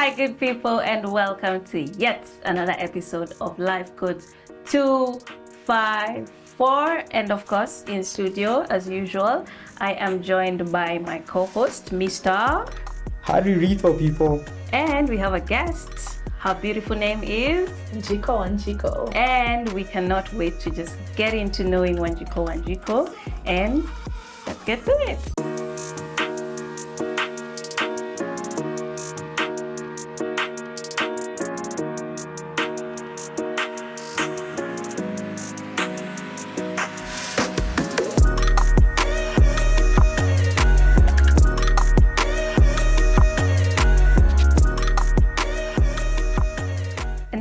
Hi, good people, and welcome to yet another episode of Life Codes 254. And of course, in studio, as usual, I am joined by my co-host, Mr. Harry Rito, people. And we have a guest. Her beautiful name is Wanjiku Wanjiku. And we cannot wait to just get into knowing Wanjiku Wanjiku. And let's get to it.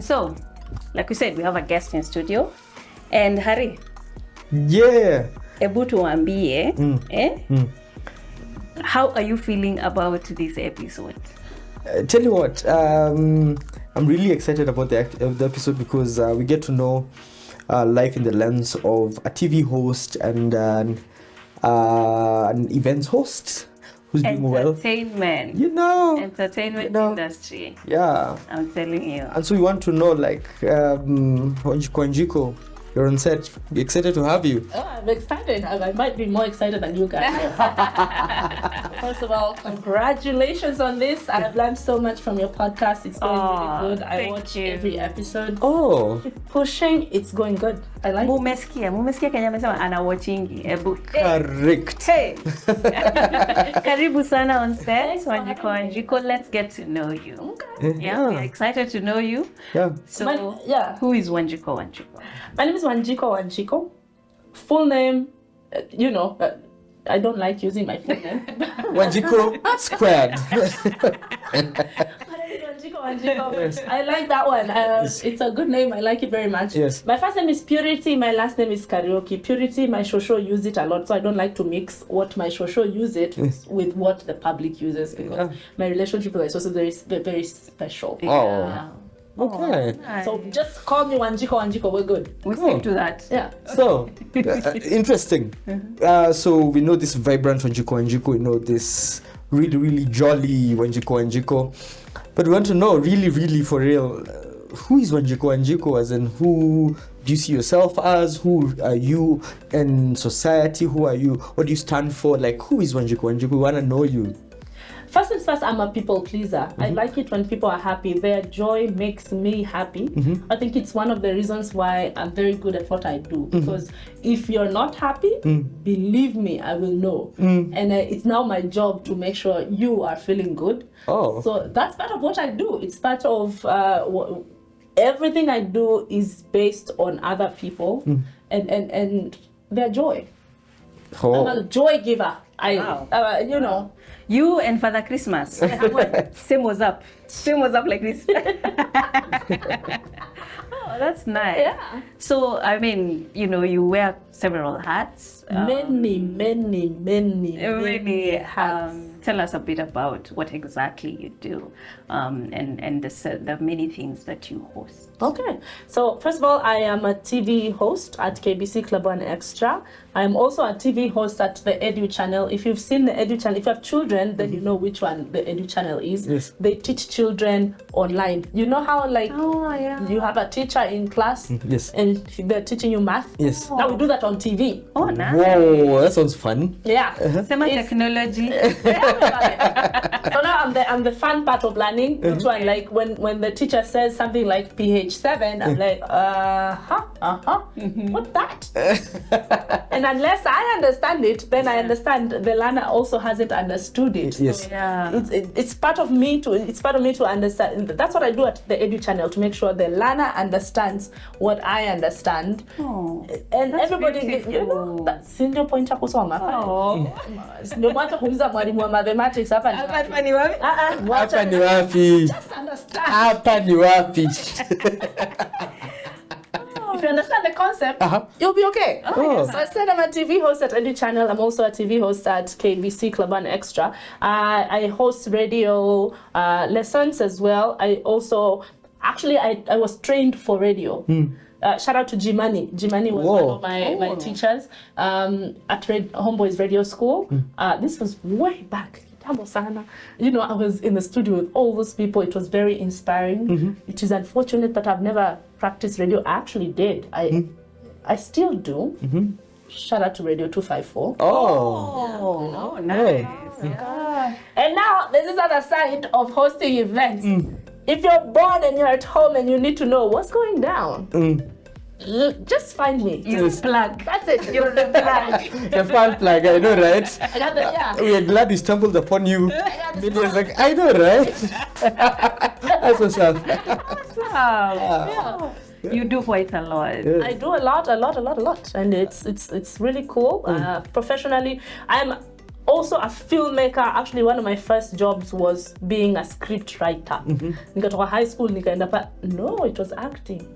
So, like we said, we have a guest in studio. And Harry. Yeah. Ebu tuambie, how are you feeling about this episode? Tell you what, I'm really excited about the episode because we get to know life in the lens of a TV host and an events host. Who's doing well? Entertainment. Entertainment industry. Yeah. I'm telling you. And so we want to know, like, Wanjiku Wanjiku, you're on set. We're excited to have you. Oh, I'm excited. I might be more excited than you guys. First of all, congratulations on this. I've learned so much from your podcast. It's going really good. I watch every episode. Oh. Keep pushing. It's going good. I like it. Mumesikia Kenya amesema ana watching ebu. Correct. Hey. Karibu sana on set, Wanjiku Wanjiku. Let's get to know you. Okay. Yeah, we're excited to know you. Yeah. So, who is Wanjiku Wanjiku? My name is Wanjiku Wanjiku. Full name, I don't like using my full name. Wanjiku squared. Yes. I like that one. It's a good name. I like it very much. Yes. My first name is Purity. My last name is Karaoke. Purity, my shosho use it a lot, so I don't like to mix what my shosho use it with what the public uses because my relationship with my shosho is very, very special. Oh. Yeah. Okay. Nice. So just call me Wanjiku Wanjiku. We're good. We stick to that. Yeah. So, interesting. So we know this vibrant Wanjiku Wanjiku. We know this really, really jolly Wanjiku Wanjiku. But we want to know, really, really for real, who is Wanjiku Wanjiku? As in, who do you see yourself as? Who are you in society? Who are you? What do you stand for? Like, who is Wanjiku Wanjiku? We want to know you. First things first, I'm a people pleaser. I like it when people are happy. Their joy makes me happy. I think it's one of the reasons why I'm very good at what I do. Because if you're not happy, believe me, I will know. And it's now my job to make sure you are feeling good. Oh. So that's part of what I do. It's part of everything I do is based on other people and their joy. Oh. I'm a joy giver. Wow. You and Father Christmas. Same was up like this. Oh, that's nice. Yeah. So, I mean, you wear several hats. Many hats. Tell us a bit about what exactly you do and the many things that you host. Okay. So, first of all, I am a TV host at KBC Club One Extra. I am also a TV host at the Edu Channel. If you've seen the Edu Channel, if you have children, then you know which one the Edu Channel is. Yes. They teach children online. You know how, you have a teacher in class Yes. and they're teaching you math? Yes. Now we do that on TV. Oh, nice. Whoa, that sounds fun. Yeah. Sema technology. So now I'm the fun part of learning. Which one, like when the teacher says something like pH7, I'm like, what's that? And unless I understand it, then I understand the learner also hasn't understood it. Yes. So it's part of me to understand. That's what I do at the Edu Channel, to make sure the learner understands what I understand. Oh, and that's everybody, that's ndio point ya kusoma. Ndio mwanzo kuuliza mwalimu wa mathematics hapa ni wapi? Hapa ni wapi? Just understand. Hapa ni wapi? If you understand the concept, you'll be okay. Oh. So I said I'm a TV host at Edu Channel. I'm also a TV host at KBC Club One Extra. I host radio lessons as well. I was trained for radio. Shout out to Jimani. Jimani was one of my teachers at Homeboys Radio School. This was way back. Jambo sana. You know, I was in the studio with all those people. It was very inspiring. It is unfortunate that I've never practiced radio. I actually did. I still do. Shout out to Radio 254. Oh, nice. Yeah. And now there's this other side of hosting events. If you're bored and you're at home and you need to know what's going down, just find me. You plug. That's it. You're the plug. The fan plug, I know, right? I got the, yeah. We are glad we stumbled upon you. Millions like, I know, right? That's what's up. Wow. You do quite a lot. I do a lot, and it's really cool. Professionally, I'm also a filmmaker. Actually, one of my first jobs was being a script writer. Nikatoka high school, no, it was acting.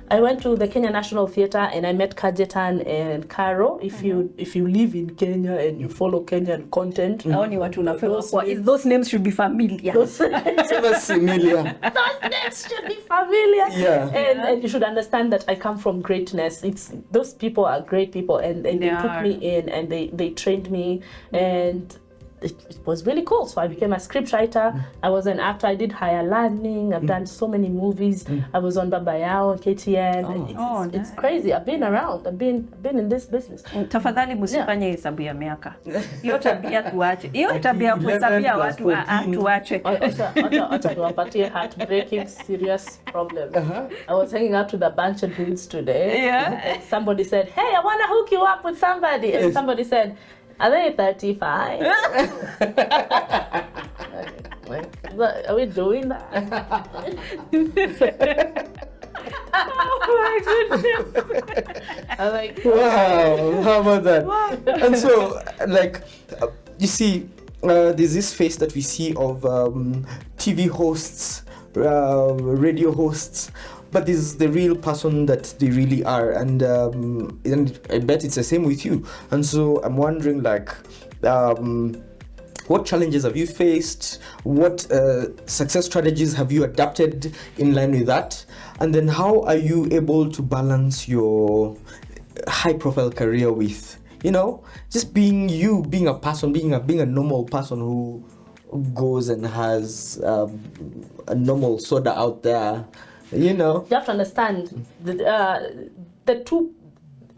I went to the Kenya National Theatre and I met Kajetan and Karo. If you live in Kenya and you follow Kenyan content, those names should be familiar. those Familiar. names should be familiar. Yeah. And you should understand that I come from greatness. Those people are great people, and they took me in and they trained me, and it was really cool. So I became a scriptwriter. I was an actor. I did higher learning. I've done so many movies. I was on Baba Yao and KTN. It's crazy. I've been around. I've been in this business. Tafadhali musifanye hesabu ya miaka. Hiyo tabia tuache. Hiyo tabia kuhesabia watu tuache. Acha niwapatie heartbreaking serious problem. I was hanging out with a bunch of dudes today. Yeah. And somebody said, "Hey, I want to hook you up with somebody." And somebody said, "Are they 35? Are we doing that? Oh my goodness. I'm like, Wow, how about that? And so, like, you see, there's this face that we see of TV hosts, radio hosts, but this is the real person that they really are, and I bet it's the same with you. And so I'm wondering, like, what challenges have you faced? What success strategies have you adapted in line with that? And then how are you able to balance your high-profile career with, just being you, being a person, being a normal person who goes and has a normal soda out there, You have to understand the two,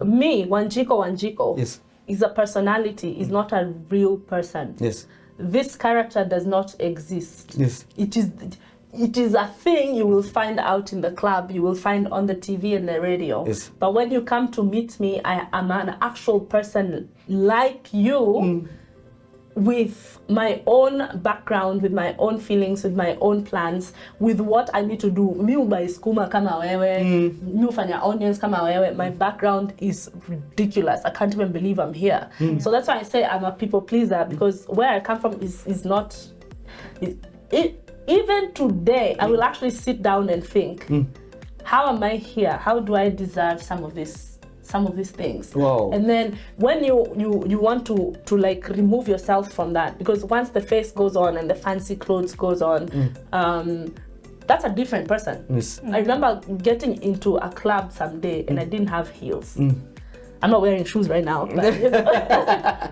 me, Wanjiku, Yes. is a personality, is not a real person. Yes. This character does not exist. Yes. It is a thing you will find out in the club, you will find on the TV and the radio. Yes. But when you come to meet me, I am an actual person like you, with my own background, with my own feelings, with my own plans, with what I need to do. Mi ubai skuma kama wewe, mi ufanya onions kama wewe. My background is ridiculous. I can't even believe I'm here. So that's why I say I'm a people pleaser, because where I come from is not... Even today, I will actually sit down and think, how am I here? How do I deserve some of these things? Wow. And then when you want to like remove yourself from that, because once the face goes on and the fancy clothes goes on, that's a different person. Yes. I remember getting into a club someday and I didn't have heels. I'm not wearing shoes right now, but,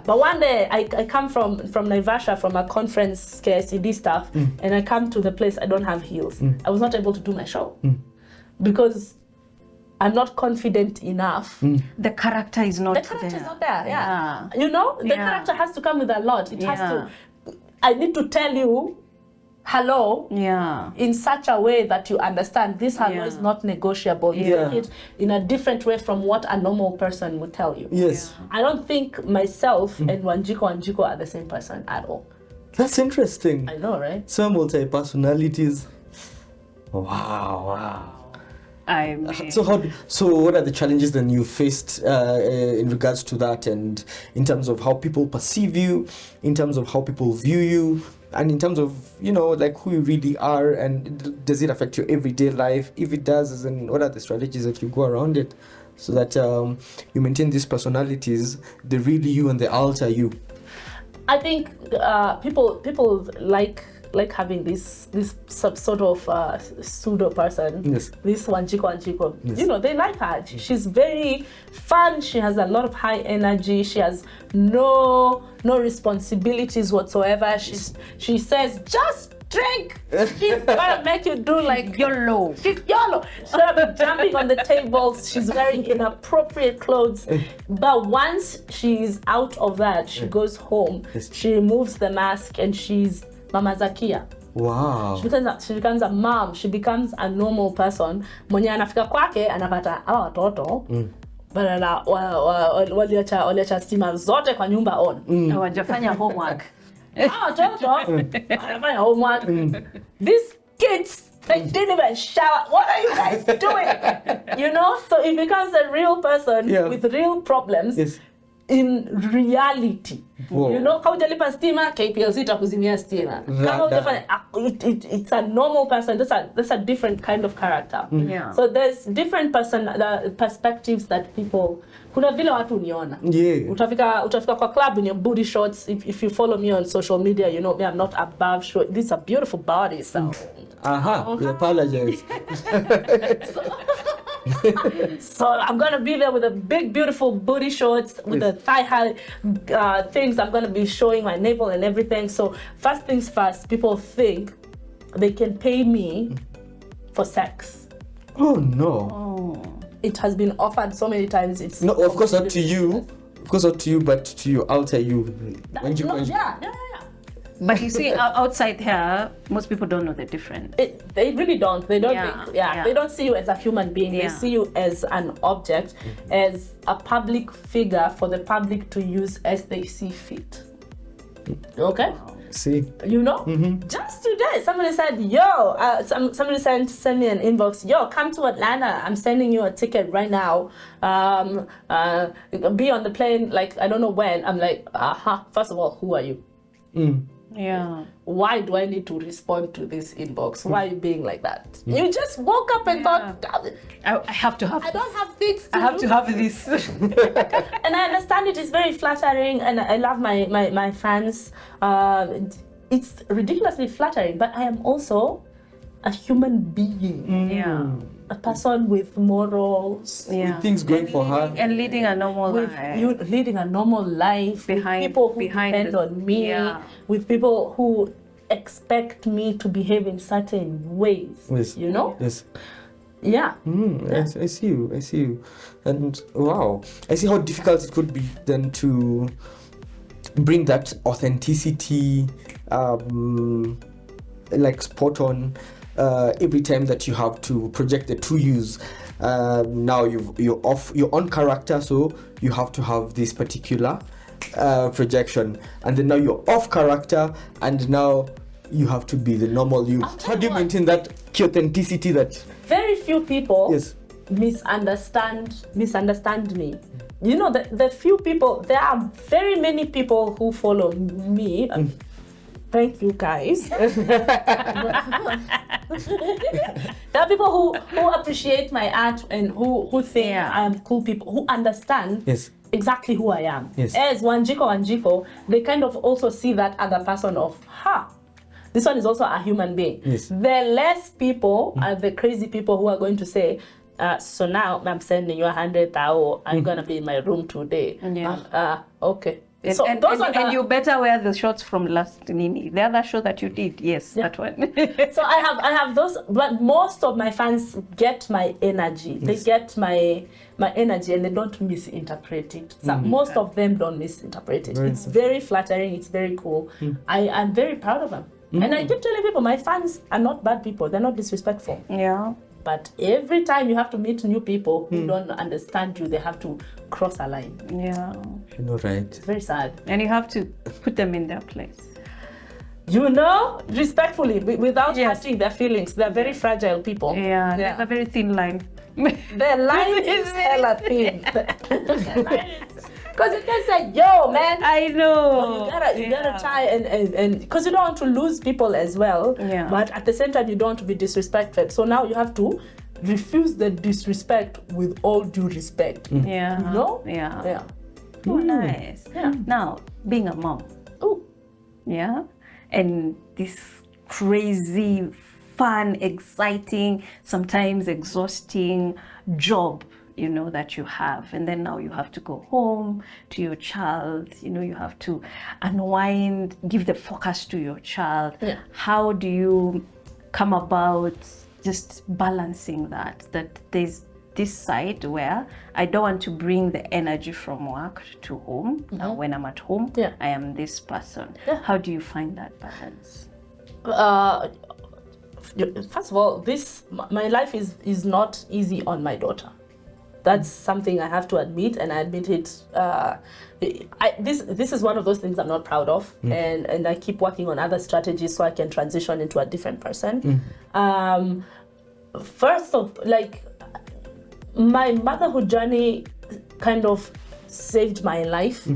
but one day I come from Naivasha, from a conference KICD stuff, and I come to the place, I don't have heels. I was not able to do my show because I'm not confident enough. The character is not there. The character is not there, yeah. The character has to come with a lot. It has to, I need to tell you hello in such a way that you understand this hello is not negotiable. You take it in a different way from what a normal person would tell you. Yes. I don't think myself and Wanjiku Wanjiku are the same person at all. That's interesting. I know, right? Some multi-personalities. Wow. So what are the challenges that you faced in regards to that, and in terms of how people perceive you, in terms of how people view you, and in terms of like who you really are, and does it affect your everyday life? If it does, then what are the strategies that you go around it so that you maintain these personalities, the real you and the alter you? I think people like like having this sort of pseudo person. Yes. This Wanjiku Wanjiku. Yes. You know, they like her. She's very fun. She has a lot of high energy. She has no responsibilities whatsoever. She says just drink. She's gonna make you do like YOLO. She's YOLO. She's gonna be jumping on the tables. She's wearing inappropriate clothes. But once she's out of that, she goes home. Yes. She removes the mask and she's Mama Zakia. Wow. She becomes a mom. She becomes a normal person. Mwenye anafika kwake anapata hawa watoto. Badala waliacha stima zote kwa nyumba on. Hawajafanya homework. Watoto wanafanya homework. These kids, they didn't even shower. What are you guys doing? You know, so it becomes a real person with real problems. Yes. In reality. Whoa. You know, haujalipa stima, KPLC itakuzimia stima. Kama hujafanya, it's a normal person. That's a different kind of character. Yeah. So there's different perspectives that people. Kuna vile watu uniona. Yeah. Utafika kwa club in your booty shorts. If you follow me on social media, you know me. I'm not above show. These are beautiful bodies. So. We apologize. So I'm gonna be there with a big, beautiful booty shorts with the thigh high things. I'm gonna be showing my navel and everything. So first things first, people think they can pay me for sex. Oh no. Oh. It has been offered so many times. It's No, of course not to you. Of course not to you, but to your alter you. Yeah. But you see, outside here, most people don't know the difference. They really don't. They don't. Yeah. They don't see you as a human being. Yeah. They see you as an object, as a public figure for the public to use as they see fit. Okay. See. You know, just today somebody said, "Yo," somebody sent me an inbox. "Yo, come to Atlanta. I'm sending you a ticket right now. Be on the plane. Like I don't know when." I'm like, First of all, who are you? Yeah. Why do I need to respond to this inbox? Why are you being like that? You just woke up and thought, I have to have. I don't have things. I have to have this. And I understand it is very flattering, and I love my fans. It's ridiculously flattering, but I am also a human being. Yeah. A person with morals. Yeah. Things going for her. And leading a normal With life. you leading a normal life, with people who depend on me, with people who expect me to behave in certain ways. Yes. You know? Yes. Yeah. Yes, I see you. And wow, I see how difficult it could be then to bring that authenticity, like spot on. Every time that you have to project the true yous, now you're off your own character, so you have to have this particular projection, and then now you're off character, and now you have to be the normal you. How do you maintain that authenticity? That very few people yes. misunderstand me. You know, the few people, there are very many people who follow me. Thank you, guys. There are people who appreciate my art and who think I am cool people, who understand exactly who I am. Yes. As Wanjiku Wanjiku, they kind of also see that other person of, this one is also a human being. Yes. The less people are the crazy people who are going to say, so now I'm sending you 100,000. I'm going to be in my room today. Yeah. Okay. And you better wear the shorts from last Nini. The other show that you did, that one. So I have those, but most of my fans get my energy. They get my energy and they don't misinterpret it. So most of them don't misinterpret it. It's very flattering. It's very cool. I'm very proud of them. And I keep telling people, my fans are not bad people. They're not disrespectful. Yeah. But every time you have to meet new people who don't understand you, they have to cross a line. Yeah. You know, right. It's very sad. And you have to put them in their place. You know, respectfully, without hurting their feelings. They're very fragile people. Yeah, there's a very thin line. Their line is hella thin. Because you can say, yo, man. I know. You gotta try and because you don't want to lose people as well. Yeah. But at the same time, you don't want to be disrespected. So now you have to refuse the disrespect with all due respect. Yeah. You know? Yeah. Oh, nice. Yeah. Now, being a mom. Oh. Yeah. And this crazy, fun, exciting, sometimes exhausting job, you know, that you have. And then now you have to go home to your child, you know, you have to unwind, give the focus to your child. Yeah. How do you come about just balancing that there's this side where I don't want to bring the energy from work to home. Now when I'm at home, Yeah. I am this person. Yeah. How do you find that balance? First of all, my life is not easy on my daughter. That's something I have to admit, and I admit it. This is one of those things I'm not proud of, and I keep working on other strategies so I can transition into a different person. First of, like, my motherhood journey kind of saved my life,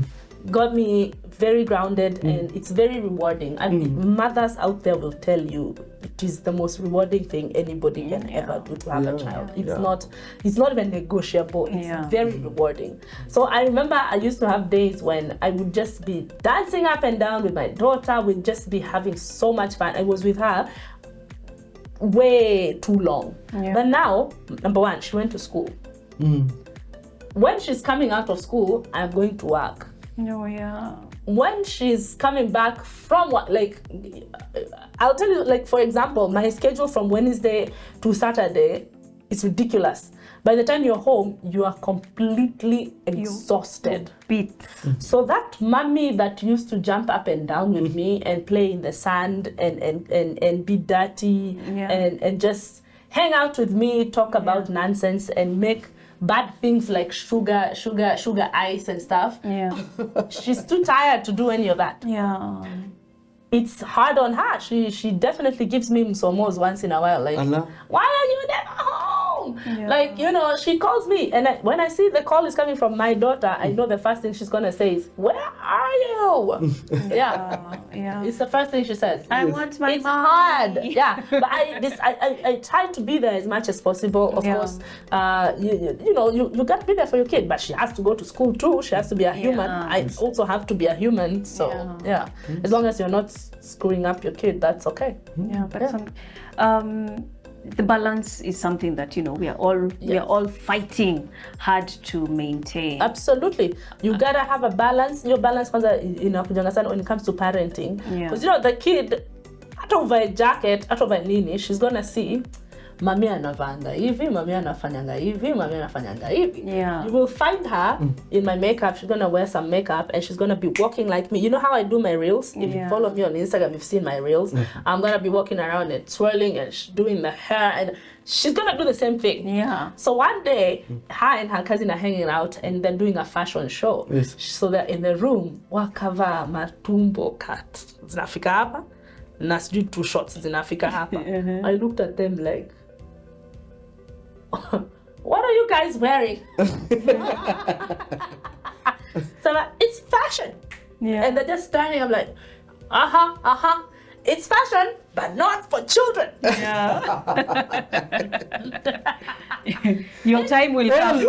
got me very grounded, and it's very rewarding. I mean, mothers out there will tell you it is the most rewarding thing anybody can ever do to have a child. It's not even negotiable. It's very rewarding. So I remember I used to have days when I would just be dancing up and down with my daughter. We'd just be having so much fun. I was with her way too long. But now, number one, she went to school. When she's coming out of school, I'm going to work. When she's coming back from what, like, I'll tell you, like, for example, my schedule from Wednesday to Saturday is ridiculous. By the time you're home, you are completely exhausted. Beat. So that mommy that used to jump up and down with me and play in the sand and be dirty and just hang out with me, talk about nonsense and make bad things like sugar ice and stuff. She's too tired to do any of that. It's hard on her. She definitely gives me msomos once in a while, like, why are you never home? Like, you know, she calls me, and when I see the call is coming from my daughter, I know the first thing she's gonna say is, where are you? It's the first thing she says. I want my It's mommy. hard. But I try to be there as much as possible. Of course, you know, you got to be there for your kid, but she has to go to school too. She has to be a human. I also have to be a human. So as long as you're not screwing up your kid, that's okay. The balance is something that, you know, we are all fighting hard to maintain. Absolutely. You gotta have a balance. Your balance kwanza when it comes to parenting. Because, you know, the kid, out of a jacket, out of a nini, she's gonna see mami anavanga hivi, mami anafanyanga hivi, mami anafanyanga hivi. You will find her in my makeup. She's gonna wear some makeup and she's gonna be walking like me. You know how I do my reels? If you follow me on Instagram, you've seen my reels. I'm gonna be walking around and twirling and doing the hair, and she's gonna do the same thing. So one day, her and her cousin are hanging out and they're doing a fashion show. So they're in the room, wakava matumbo cut zinafika hapa na sijui 2 shots zinafika hapa. I looked at them like, what are you guys wearing? So like, it's fashion. And they're just standing. I'm like, it's fashion, but not for children. Your time will come.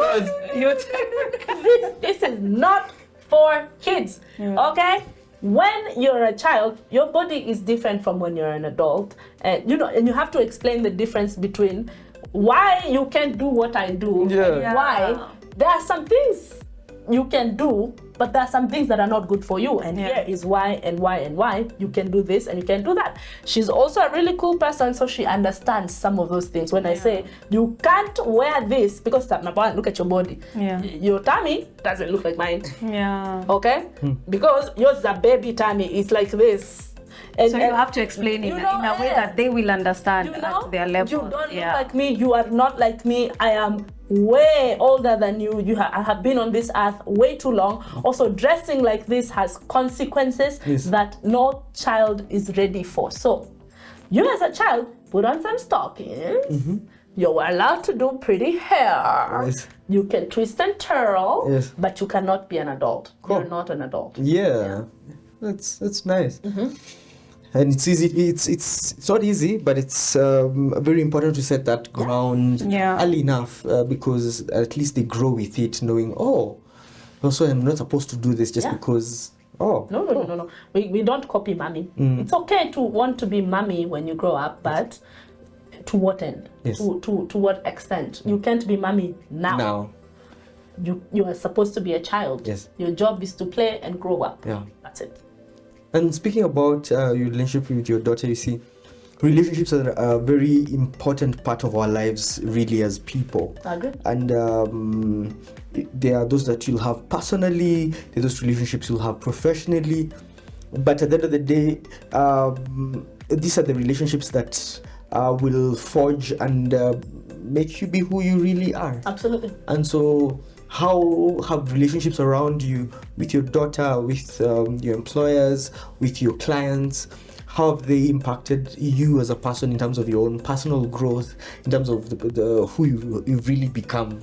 This is not for kids. Okay? When you're a child, your body is different from when you're an adult. And you know, and you have to explain the difference between why you can't do what I do, and why there are some things you can do, but there are some things that are not good for you, and here is why and why and why you can do this and you can do that. She's also a really cool person, so she understands some of those things. When I say you can't wear this because look at your body, your tummy doesn't look like mine, okay, because yours is a baby tummy, it's like this. And you have to explain it in a way that they will understand at their level. You don't look like me. You are not like me. I am way older than you. I have been on this earth way too long. Also, dressing like this has consequences that no child is ready for. So, you as a child, put on some stockings. You're allowed to do pretty hair. You can twist and twirl, but you cannot be an adult. You're not an adult. That's nice. And it's easy. It's not easy, but it's very important to set that ground early enough because at least they grow with it, knowing, also I'm not supposed to do this just because Oh. No. We don't copy mommy. It's okay to want to be mommy when you grow up, but to what end? Yes. To what extent? You can't be mommy now. You are supposed to be a child. Yes. Your job is to play and grow up. Yeah. That's it. And speaking about your relationship with your daughter, you see, relationships are a very important part of our lives, really, as people. I agree. And there are those that you'll have personally, there are those relationships you'll have professionally. But at the end of the day, these are the relationships that will forge and make you be who you really are. Absolutely. And so, how have relationships around you, with your daughter, with your employers, with your clients, how have they impacted you as a person in terms of your own personal growth, in terms of the who you've really become?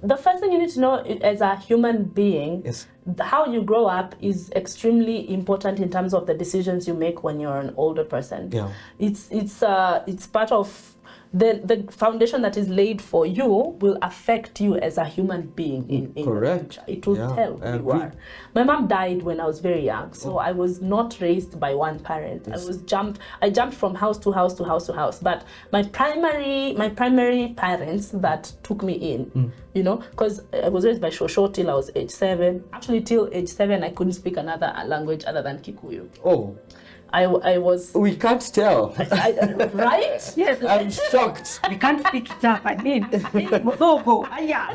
The first thing you need to know as a human being, Yes. how you grow up is extremely important in terms of the decisions you make when you're an older person. Yeah. It's part of the foundation that is laid for you will affect you as a human being in Correct. the future. It will tell I who you agree. are. My mom died when I was very young, so I was not raised by one parent. Yes. I jumped from house to house to house to house. But my primary parents that took me in, because I was raised by Shosho till I was age 7. Actually, till age 7, I couldn't speak another language other than Kikuyu. Oh, I was we can't tell. right? Yes, I'm shocked. we can't pick it up. I mean, Mozogo, aya.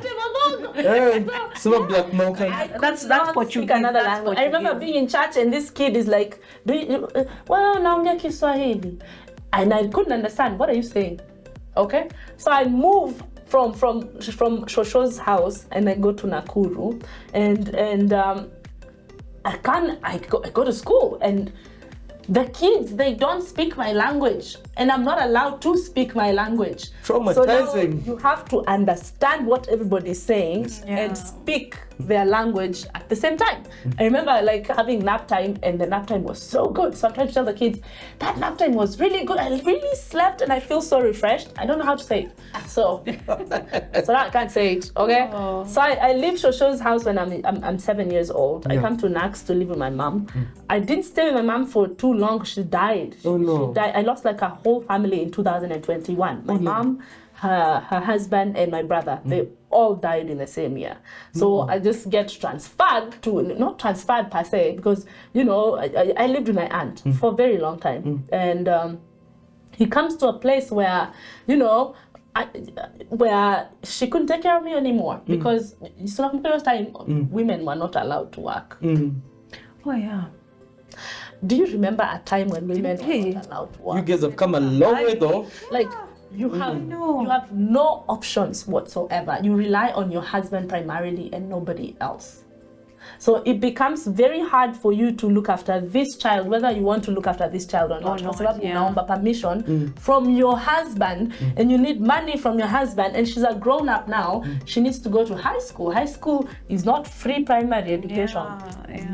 Some black mountain. That's Not what you speak another That's language. what I you remember give. being in church and this kid is like, well, naongea Kiswahili, and I couldn't understand. What are you saying? Okay, so I move from Shosho's house and I go to Nakuru, and I go to school and the kids, they don't speak my language and I'm not allowed to speak my language. Traumatizing. So now you have to understand what everybody's saying and speak their language at the same time. I remember like having nap time and the nap time was so good. So I'm trying to tell the kids, that nap time was really good. I really slept and I feel so refreshed. I don't know how to say it. So now I can't say it, okay? Oh. So I leave Shosho's house when I'm 7 years old. I come to Nax to live with my mom. I didn't stay with my mom for too long. She died. Oh, no. She died. I lost like a whole family in 2021. My mom, her husband, and my brother. They all died in the same year. So I just get transferred to, not transferred per se, because, I lived with my aunt for a very long time. And he comes to a place where, where she couldn't take care of me anymore because so time women were not allowed to work. Oh yeah. Do you remember a time when women were not allowed to work? You guys have come a long way, though. Like you have no options whatsoever. You rely on your husband primarily and nobody else. So it becomes very hard for you to look after this child, whether you want to look after this child or not. Kwa sababu unaomba permission from your husband and you need money from your husband, and she's a grown up now. She needs to go to high school. High school is not free primary education.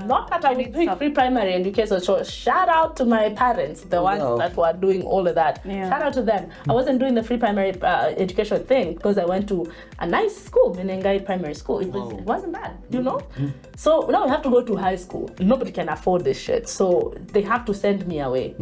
Not that I was doing free primary education. So shout out to my parents, the ones that were doing all of that. Shout out to them. I wasn't doing the free primary education thing because I went to a nice school, Menengai Primary School. It wasn't bad, So now we have to go to high school. Nobody can afford this shit. So they have to send me away.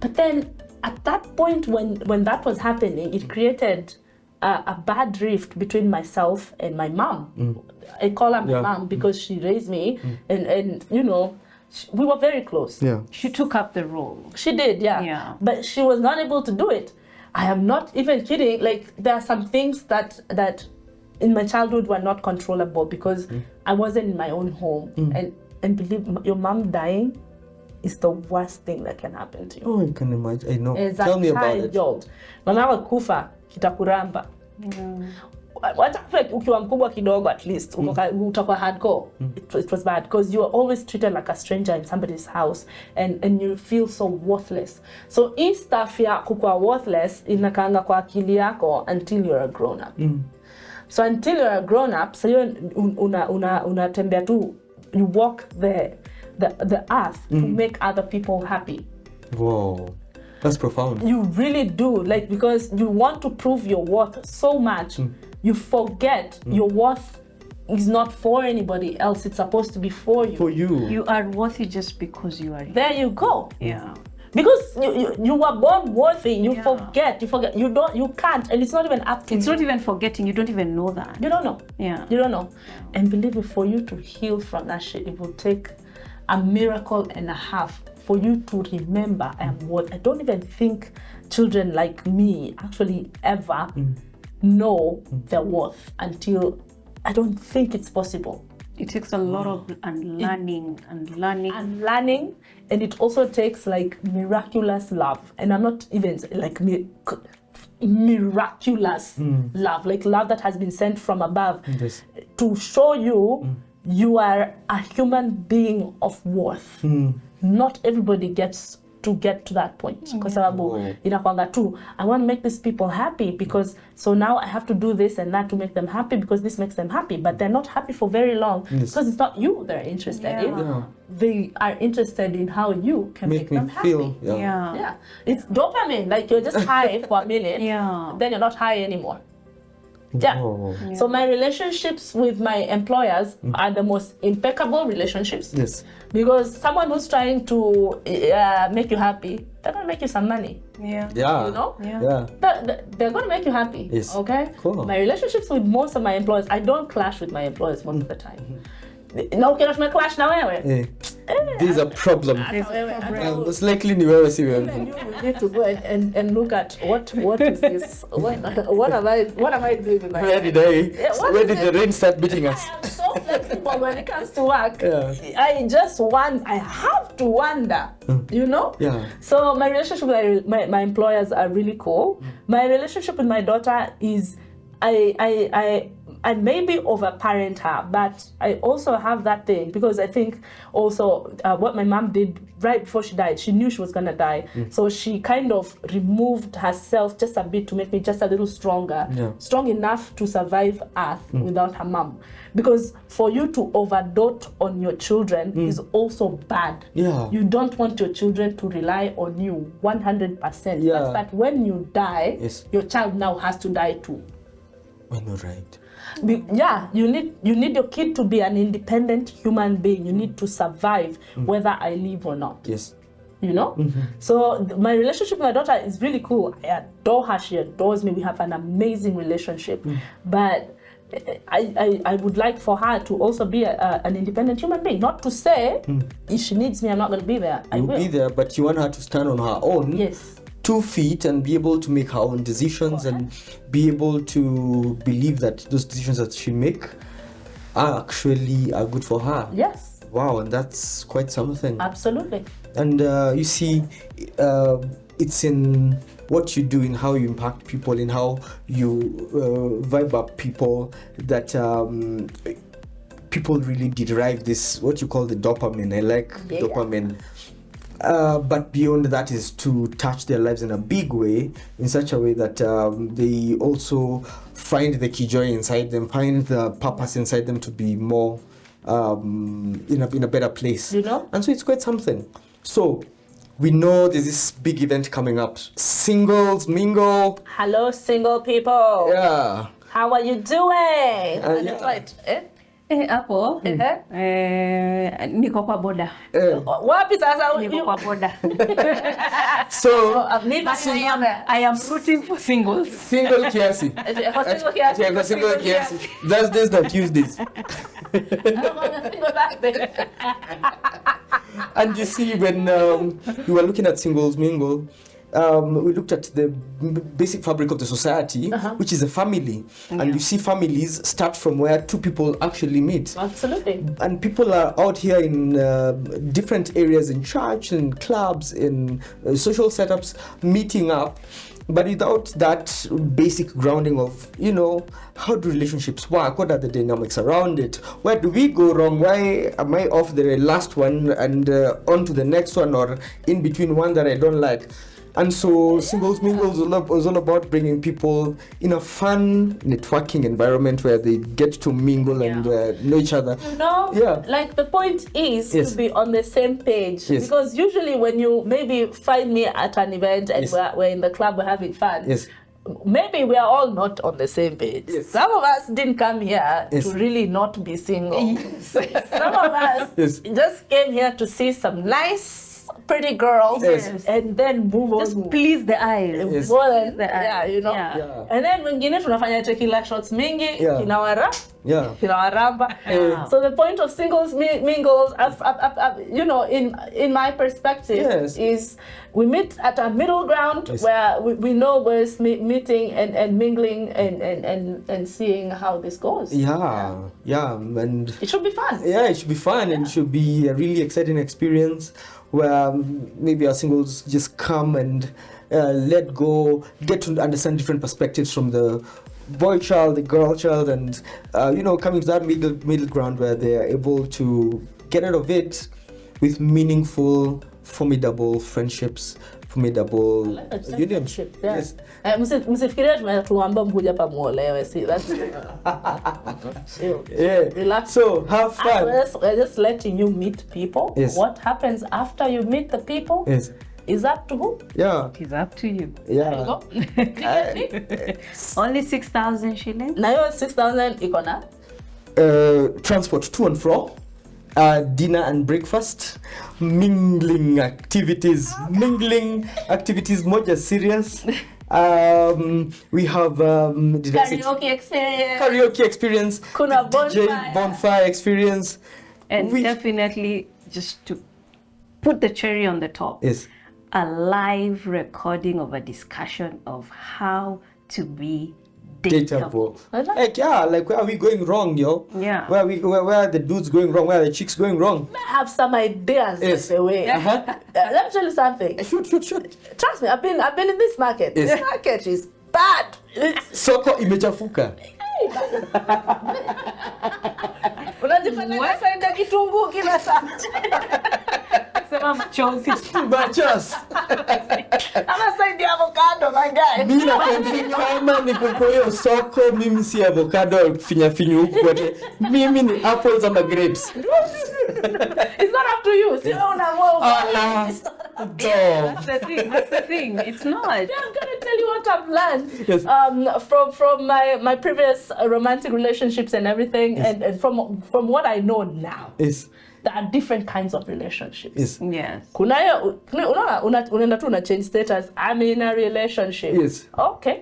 But then at that point when that was happening, it created a bad rift between myself and my mom. I call her my mom because she raised me and we were very close. Yeah. She took up the role. She did, Yeah. But she was not able to do it. I am not even kidding. Like there are some things that in my childhood were not controllable because I wasn't in my own home. And believe your mom dying is the worst thing that can happen to you. Oh, I can imagine. I know. As Tell a me about it. child, mama wakufa kitakuramba. Ukiwa mkubwa kidogo at least utakuwa hardcore. It was bad because you are always treated like a stranger in somebody's house and you feel so worthless. So hii stuff ya kukuwa worthless inakaanga kwa akili yako until you're a grown up. So until you're a grown up, so you unatembea tu, you walk the earth to make other people happy. Whoa. That's profound. You really do, like, because you want to prove your worth so much, you forget your worth is not for anybody else. It's supposed to be for you. For you. You are worthy just because you are. There you go. Yeah. Because you were born worthy. You Yeah. forget. You can't. And it's not even up to It's you. not even forgetting. You don't even know that. You don't know. Yeah. You don't know. And believe me, for you to heal from that shit, it will take a miracle and a half for you to remember I am worth. I don't even think children like me actually ever know their worth until I don't think it's possible. It takes a lot of unlearning and learning. And learning, and it also takes like miraculous love. And I'm not even like miraculous love, like love that has been sent from above Yes. to show you you are a human being of worth. Not everybody gets to get to that point. Kwa sababu inakwanga tu, I want to make these people happy because so now I have to do this and that to make them happy because this makes them happy, but they're not happy for very long because it's not you they're interested in. Yeah. They are interested in how you can make Make me them happy. feel. Yeah. Yeah, it's dopamine. Like you're just high for a minute, Yeah. then you're not high anymore. Yeah. Oh. So my relationships with my employers are the most impeccable relationships. Yes. Because someone who's trying to make you happy, they're gonna make you some money. Yeah. Yeah. You know? Yeah. Yeah. They're gonna make you happy. Yes. Okay. Cool. My relationships with most of my employers, I don't clash with my employers most of the time. No, kila tumeclash na wewe. Eh. There's a problem. Most likely ni wewe si wewe. And you will need to go and look at what is this? What am I doing with my Where did what is the rain start beating us? I'm so flexible when it comes to work. Yeah. I have to wonder, you know? Yeah. So my relationship with my employers are really cool. My relationship with my daughter is, I maybe overparent her, but I also have that thing because I think also what my mom did right before she died, she knew she was gonna die. So she kind of removed herself just a bit to make me just a little stronger, strong enough to survive Earth without her mom. Because for you to overdote on your children is also bad. Yeah. You don't want your children to rely on you 100%. Yeah. Such that when you die, Yes. your child now has to die too. Well, no, right. Yeah, you need your kid to be an independent human being. You need to survive whether I live or not. Yes. You know? So my relationship with my daughter is really cool. I adore her. She adores me. We have an amazing relationship. But I would like for her to also be an independent human being. Not to say if she needs me, I'm not going to be there. I You'll will. be there, but you want her to stand on her own. Yes. 2 feet and be able to make her own decisions and be able to believe that those decisions that she make are good for her. Yes. Wow, and that's quite something. Absolutely. And you see, it's in what you do, in how you impact people, in how you vibe up people, that people really derive this, what you call the dopamine. I like dopamine. But beyond that is to touch their lives in a big way, in such a way that they also find the key joy inside them, find the purpose inside them to be more in a better place. You know? And so it's quite something. So we know there's this big event coming up. Singles Mingle. Hello, single people. Yeah. How are you doing? Yeah. Right. Hapo niko kwa boda. Wapi sasa? Niko kwa boda. So I am rooting for singles. single kiasi. Yeah, single kiasi. Thursdays and Tuesdays. And you see, when we were looking at Singles Mingle, we looked at the basic fabric of the society, which is a family. And you see families start from where 2 people actually meet. Absolutely. And people are out here in different areas, in church, in clubs, in social setups, meeting up. But without that basic grounding of, how do relationships work? What are the dynamics around it? Where do we go wrong? Why am I off the last one and on to the next one, or in between one that I don't like? And so Singles Mingle was all about bringing people in a fun networking environment where they get to mingle and know each other. Like the point is Yes. to be on the same page. Yes. Because usually when you maybe find me at an event and we're in the club, we're having fun. Yes. maybe we are all not on the same page. Yes. Some of us didn't come here Yes. to really not be single. Some of us Yes. just came here to see some nice, pretty girls Yes. and then move Just on. please the eyes. Yes. More than, The eyes. yeah, you know. Yeah. And then wengine tunafanya tequila shots mingi, Yeah. Yeah. kinawaramba. Wow. So the point of singles mingles, you know, in my perspective, Yes. is we meet at a middle ground Yes. where we know we're meeting and mingling and seeing how this goes. Yeah. And It should be fun. yeah, it should be fun and it should be a really exciting experience where maybe our singles just come and let go, get to understand different perspectives from the boy child, the girl child, and coming to that middle ground where they are able to get out of it with meaningful, formidable friendships, formidable unions. Friendship, yeah. Yes. Msifikirie tunawaambia mkuja hapa muolewe. See, that's chill. Yeah. Relax. So have fun. We're just letting you meet people. Yes. What happens after you meet the people Yes. is up to who? Yeah. It's up to you. There you Yeah. go. Only 6,000 shillings. Na hiyo 6,000 iko na Transport to and fro, dinner and breakfast, mingling activities, moja serious. We have did I say- karaoke experience, Kuna DJ bonfire experience. And We- definitely, just to put the cherry on the top, Yes. a live recording of a discussion of how to be dateable. Dateable. Like where are we going wrong, yo? Yeah. Where are the dudes going wrong? Where are the chicks going wrong? I have some ideas, Yes. by the way. Uh-huh. Let me tell you something. Shoot. Trust me, I've been in this market. Yes. This market is bad. It's Soko imechafuka. unajifanya saida kitunguu kila saa. Sema machozi. Bachas. Ama saidi avocado, my guy. Mimi nakwambia kama niko kwa hiyo soko, mimi si avocado finya huku wote. Mimi ni apples ama grapes. It's not up to you. Si wewe unaamua. It's not up to you. That's the thing. It's not. I'm gonna tell you what I've learned Yes. from my previous romantic relationships and everything, Yes. and from what I know now. Yes. There are different kinds of relationships. Yes. Yes. Kuna hiyo unaenda tu una change status. I'm in a relationship. Yes. Okay.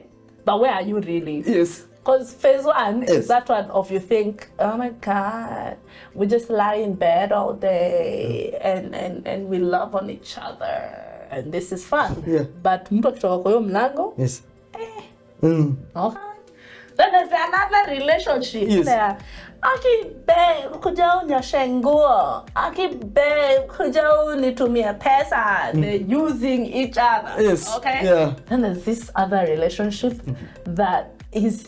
But where are you really? Yes. Because phase one Yes. is that one of you think, oh my God, we just lie in bed all day and we love on each other and this is fun. Yeah. But mtu akitoka kwa hiyo mlango, Yes. okay. Then there's another relationship Yes. there. Aki babe, kuja unyoshe nguo. Aki babe, kuja unitumie pesa. They're using each other. Yes. Okay. Yeah. Then there's this other relationship that is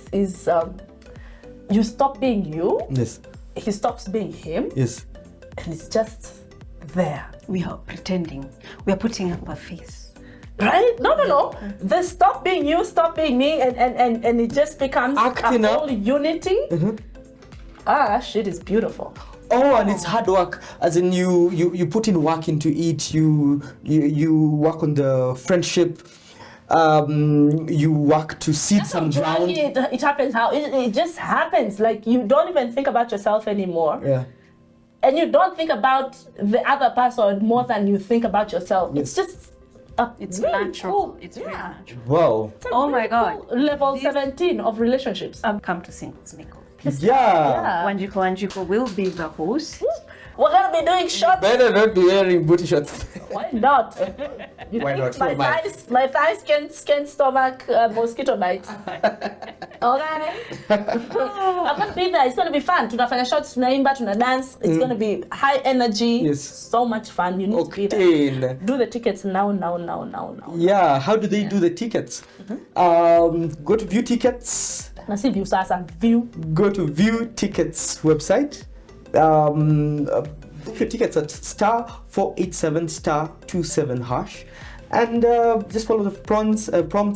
you stop being you, Yes. he stops being him, Yes. and it's just there. We are pretending. We are putting up a face. Right? No. They stop being you, stop being me, and it just becomes Acting a up. whole unity. Shit is beautiful. Oh, and it's hard work. As in, you put in work into it. You work on the friendship. You work to seed some ground. It happens how it just happens. Like you don't even think about yourself anymore, Yeah. and you don't think about the other person more than you think about yourself. Yes. It's just It's really natural. cool. It's really natural. Wow. It's a Oh my really God. cool level This- 17 of relationships. Come to Singles Mingle. Yeah. Wanjiku Wanjiku will be the host. We're gonna be doing shots. Better not be wearing booty shorts. Why not? You Why think not? My thighs can stomach mosquito bites. Okay. I'm gonna be there. It's gonna be fun. Tunafanya shots, tunaimba, tuna dance. It's gonna be high energy. Yes. So much fun. You need to be there. Octane. Do the tickets now. Yeah. How do they do the tickets? Go to View Tickets. Na si view sasa, view. Go to View Tickets website. Book your tickets at *487*27#, and just follow the prompts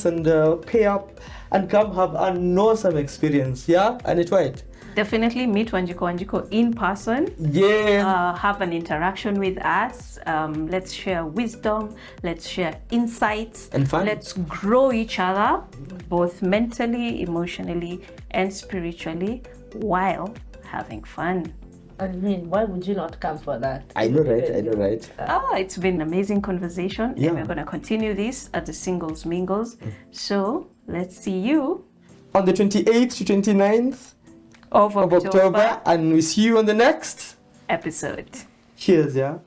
and pay up and come have an awesome experience. Yeah, and it's right. definitely meet Wanjiku Wanjiku in person. Yeah. Have an interaction with us. Let's share wisdom. Let's share insights. And fun. Let's grow each other, both mentally, emotionally, and spiritually, while having fun. I mean, why would you not come for that? I know, right? It's been an amazing conversation. Yeah. And we're going to continue this at the Singles Mingles. So let's see you On the 28th to 29th of of October, and we see you on the next episode. Cheers, yeah.